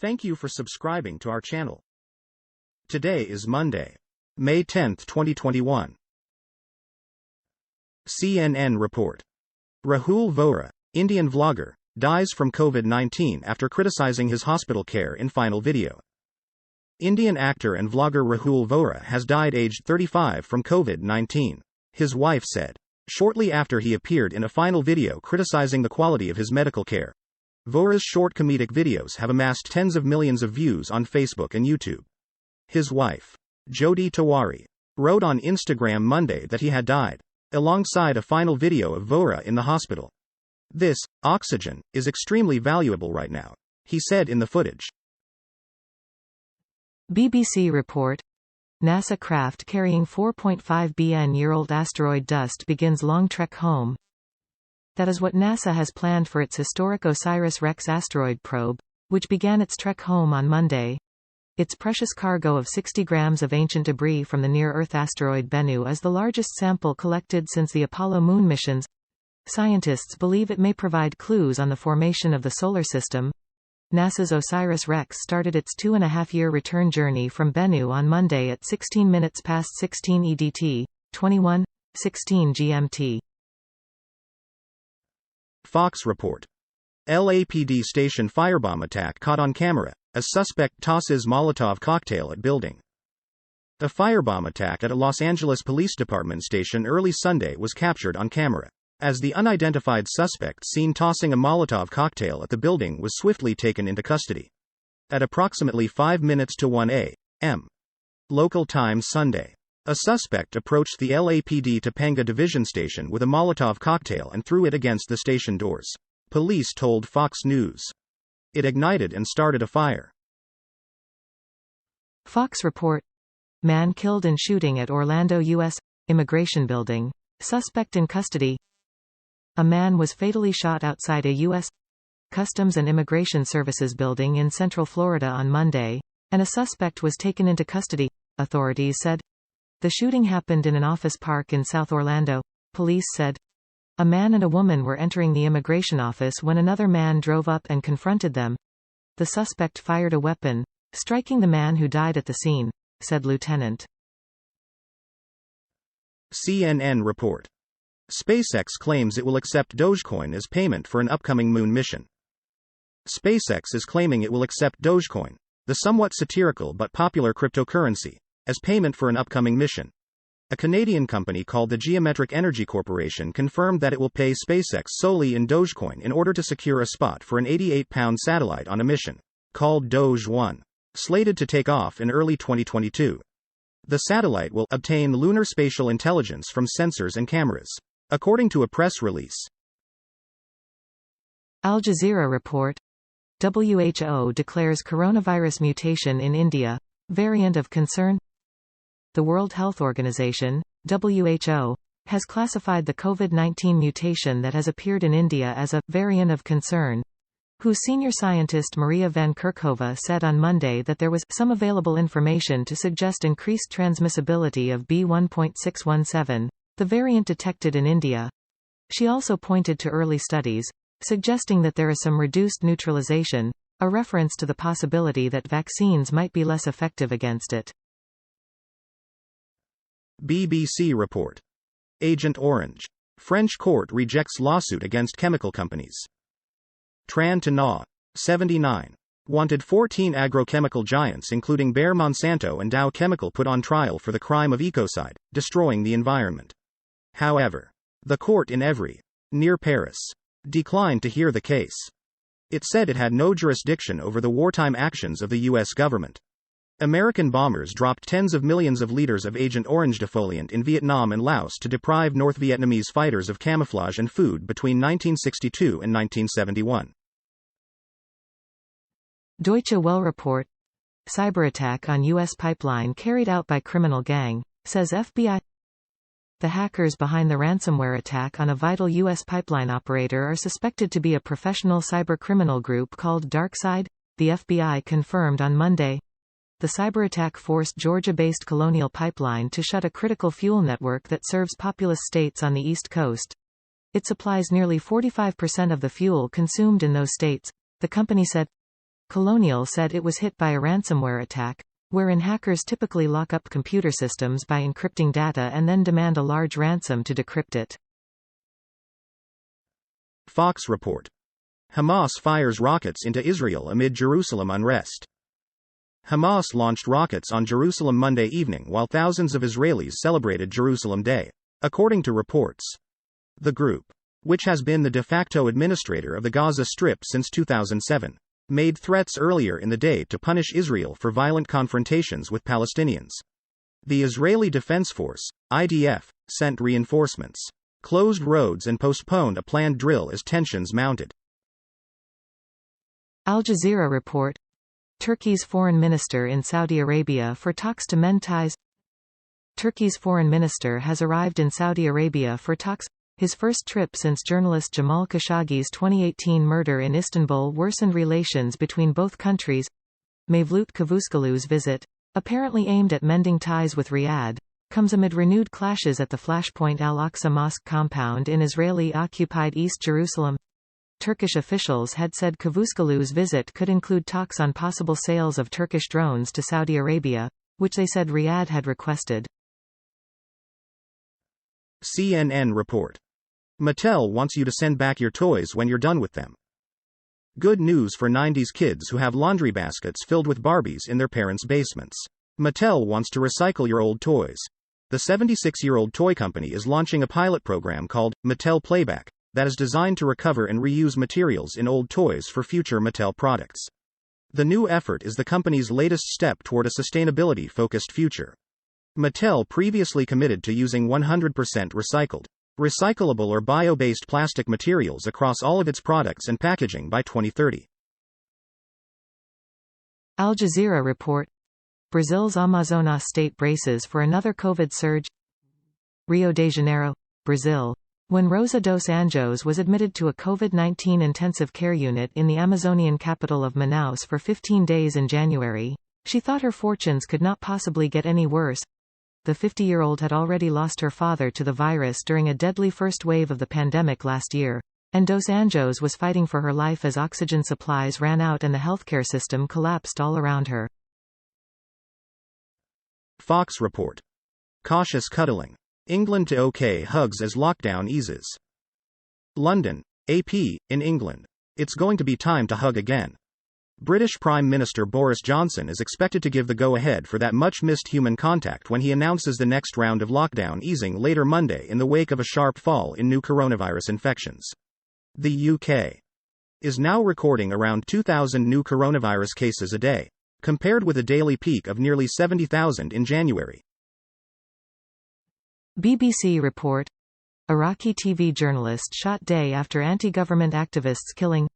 Thank you for subscribing to our channel. Today is Monday, May 10, 2021. CNN report. Rahul Vohra, Indian vlogger, dies from COVID-19 after criticizing his hospital care in final video. Indian actor and vlogger Rahul Vohra has died aged 35 from COVID-19, his wife said, shortly after he appeared in a final video criticizing the quality of his medical care. Vohra's short comedic videos have amassed tens of millions of views on Facebook and YouTube. His wife, Jyoti Tiwari, wrote on Instagram Monday that he had died, alongside a final video of Vohra in the hospital. "This oxygen is extremely valuable right now," he said in the footage. BBC report. NASA craft carrying 4.5bn-year-old asteroid dust begins long trek home. That is what NASA has planned for its historic OSIRIS-REx asteroid probe, which began its trek home on Monday. Its precious cargo of 60 grams of ancient debris from the near-Earth asteroid Bennu is the largest sample collected since the Apollo moon missions. Scientists believe it may provide clues on the formation of the Solar System. NASA's OSIRIS-REx started its 2.5-year return journey from Bennu on Monday at 16 minutes past 16 EDT, 21:16 GMT. Fox report. LAPD station firebomb attack caught on camera, as suspect tosses Molotov cocktail at building. A firebomb attack at a Los Angeles Police Department station early Sunday was captured on camera, as the unidentified suspect seen tossing a Molotov cocktail at the building was swiftly taken into custody. At approximately 5 minutes to 1 a.m. local time Sunday, a suspect approached the LAPD Topanga Division station with a Molotov cocktail and threw it against the station doors, police told Fox News. It ignited and started a fire. Fox report. Man killed in shooting at Orlando U.S. immigration building. Suspect in custody. A man was fatally shot outside a U.S. Customs and Immigration Services building in Central Florida on Monday, and a suspect was taken into custody, authorities said. The shooting happened in an office park in South Orlando, police said. A man and a woman were entering the immigration office when another man drove up and confronted them. The suspect fired a weapon, striking the man who died at the scene, said Lieutenant. CNN report. SpaceX claims it will accept Dogecoin as payment for an upcoming moon mission. SpaceX is claiming it will accept Dogecoin, the somewhat satirical but popular cryptocurrency, as payment for an upcoming mission. A Canadian company called the Geometric Energy Corporation confirmed that it will pay SpaceX solely in Dogecoin in order to secure a spot for an 88-pound satellite on a mission, called Doge 1, slated to take off in early 2022. The satellite will obtain lunar spatial intelligence from sensors and cameras, according to a press release. Al Jazeera report. WHO declares coronavirus mutation in India, variant of concern. The World Health Organization, WHO, has classified the COVID-19 mutation that has appeared in India as a variant of concern, whose senior scientist Maria van Kerkhove said on Monday that there was some available information to suggest increased transmissibility of B.1.617, the variant detected in India. She also pointed to early studies, suggesting that there is some reduced neutralization, a reference to the possibility that vaccines might be less effective against it. BBC report. Agent Orange. French court rejects lawsuit against chemical companies. Tran Tana, 79. Wanted 14 agrochemical giants including Bayer Monsanto and Dow Chemical put on trial for the crime of ecocide, destroying the environment. However, the court in Evry, near Paris, declined to hear the case. It said it had no jurisdiction over the wartime actions of the U.S. government. American bombers dropped tens of millions of liters of Agent Orange defoliant in Vietnam and Laos to deprive North Vietnamese fighters of camouflage and food between 1962 and 1971. Deutsche Welle report. Cyberattack on U.S. pipeline carried out by criminal gang, says FBI. The hackers behind the ransomware attack on a vital U.S. pipeline operator are suspected to be a professional cybercriminal group called DarkSide, the FBI confirmed on Monday. The cyberattack forced Georgia-based Colonial Pipeline to shut a critical fuel network that serves populous states on the East Coast. It supplies nearly 45% of the fuel consumed in those states, the company said. Colonial said it was hit by a ransomware attack, wherein hackers typically lock up computer systems by encrypting data and then demand a large ransom to decrypt it. Fox report. Hamas fires rockets into Israel amid Jerusalem unrest. Hamas launched rockets on Jerusalem Monday evening while thousands of Israelis celebrated Jerusalem Day, according to reports. The group, which has been the de facto administrator of the Gaza Strip since 2007, made threats earlier in the day to punish Israel for violent confrontations with Palestinians. The Israeli Defense Force, IDF, sent reinforcements, closed roads and postponed a planned drill as tensions mounted. Al Jazeera report. Turkey's foreign minister in Saudi Arabia for talks to mend ties. Turkey's foreign minister has arrived in Saudi Arabia for talks. His first trip since journalist Jamal Khashoggi's 2018 murder in Istanbul worsened relations between both countries. Mevlut Cavusoglu's visit, apparently aimed at mending ties with Riyadh, comes amid renewed clashes at the flashpoint Al-Aqsa mosque compound in Israeli-occupied East Jerusalem. Turkish officials had said Cavusoglu's visit could include talks on possible sales of Turkish drones to Saudi Arabia, which they said Riyadh had requested. CNN report. Mattel wants you to send back your toys when you're done with them. Good news for 90s kids who have laundry baskets filled with Barbies in their parents' basements. Mattel wants to recycle your old toys. The 76-year-old toy company is launching a pilot program called Mattel Playback that is designed to recover and reuse materials in old toys for future Mattel products. The new effort is the company's latest step toward a sustainability-focused future. Mattel previously committed to using 100% recycled, recyclable or bio-based plastic materials across all of its products and packaging by 2030. Al Jazeera report. Brazil's Amazonas state braces for another COVID surge. Rio de Janeiro, Brazil. When Rosa dos Anjos was admitted to a COVID-19 intensive care unit in the Amazonian capital of Manaus for 15 days in January, she thought her fortunes could not possibly get any worse. The 50-year-old had already lost her father to the virus during a deadly first wave of the pandemic last year, and Dos Anjos was fighting for her life as oxygen supplies ran out and the healthcare system collapsed all around her. Fox report. Cautious cuddling. England to OK hugs as lockdown eases. London, AP, in England. It's going to be time to hug again. British Prime Minister Boris Johnson is expected to give the go-ahead for that much-missed human contact when he announces the next round of lockdown easing later Monday in the wake of a sharp fall in new coronavirus infections. The UK is now recording around 2,000 new coronavirus cases a day, compared with a daily peak of nearly 70,000 in January. BBC report. Iraqi TV journalist shot day after anti-government activists killing.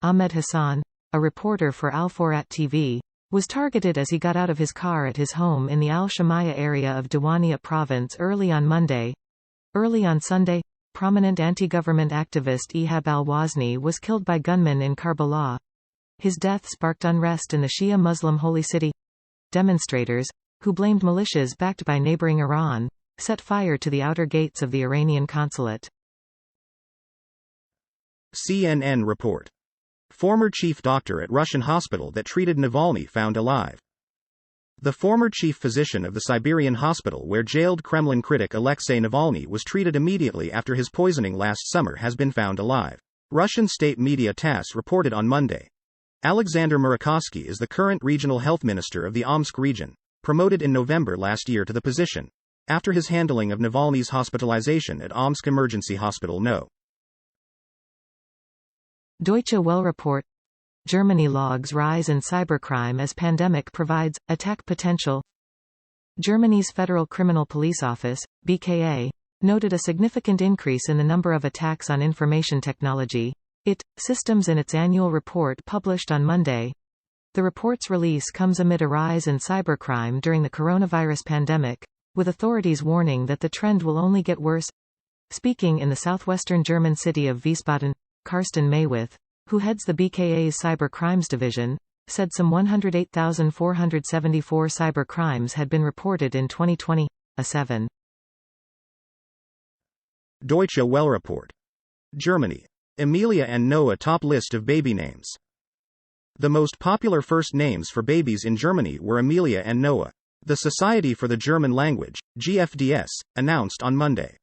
Ahmed Hassan, a reporter for Al-Forat TV, was targeted as he got out of his car at his home in the Al-Shamaya area of Diwania province early on Monday. Early on Sunday, prominent anti-government activist Ihab al-Wazni was killed by gunmen in Karbala. His death sparked unrest in the Shia Muslim holy city. Demonstrators, who blamed militias backed by neighboring Iran, set fire to the outer gates of the Iranian consulate. CNN report. Former chief doctor at Russian hospital that treated Navalny found alive. The former chief physician of the Siberian hospital where jailed Kremlin critic Alexei Navalny was treated immediately after his poisoning last summer has been found alive, Russian state media TASS reported on Monday. Alexander Murakovsky is the current regional health minister of the Omsk region, promoted in November last year to the position, after his handling of Navalny's hospitalization at Omsk Emergency Hospital No. Deutsche Welle report. Germany logs rise in cybercrime as pandemic provides attack potential. Germany's Federal Criminal Police Office, BKA, noted a significant increase in the number of attacks on information technology systems in its annual report published on Monday. The report's release comes amid a rise in cybercrime during the coronavirus pandemic, with authorities warning that the trend will only get worse. Speaking in the southwestern German city of Wiesbaden, Carsten Maywith, who heads the BKA's cyber crimes division, said some 108,474 cyber crimes had been reported in 2020, a 7. Deutsche Welle report. Germany. Emilia and Noah top list of baby names. The most popular first names for babies in Germany were Amelia and Noah. The Society for the German Language, GFDS, announced on Monday.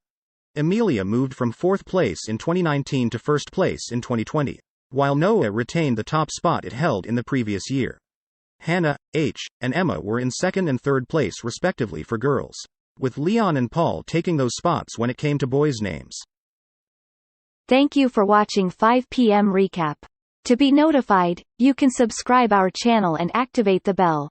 Amelia moved from 4th place in 2019 to 1st place in 2020, while Noah retained the top spot it held in the previous year. Hannah, H., and Emma were in 2nd and 3rd place respectively for girls, with Leon and Paul taking those spots when it came to boys' names. Thank you for watching 5 p.m. Recap. To be notified, you can subscribe our channel and activate the bell.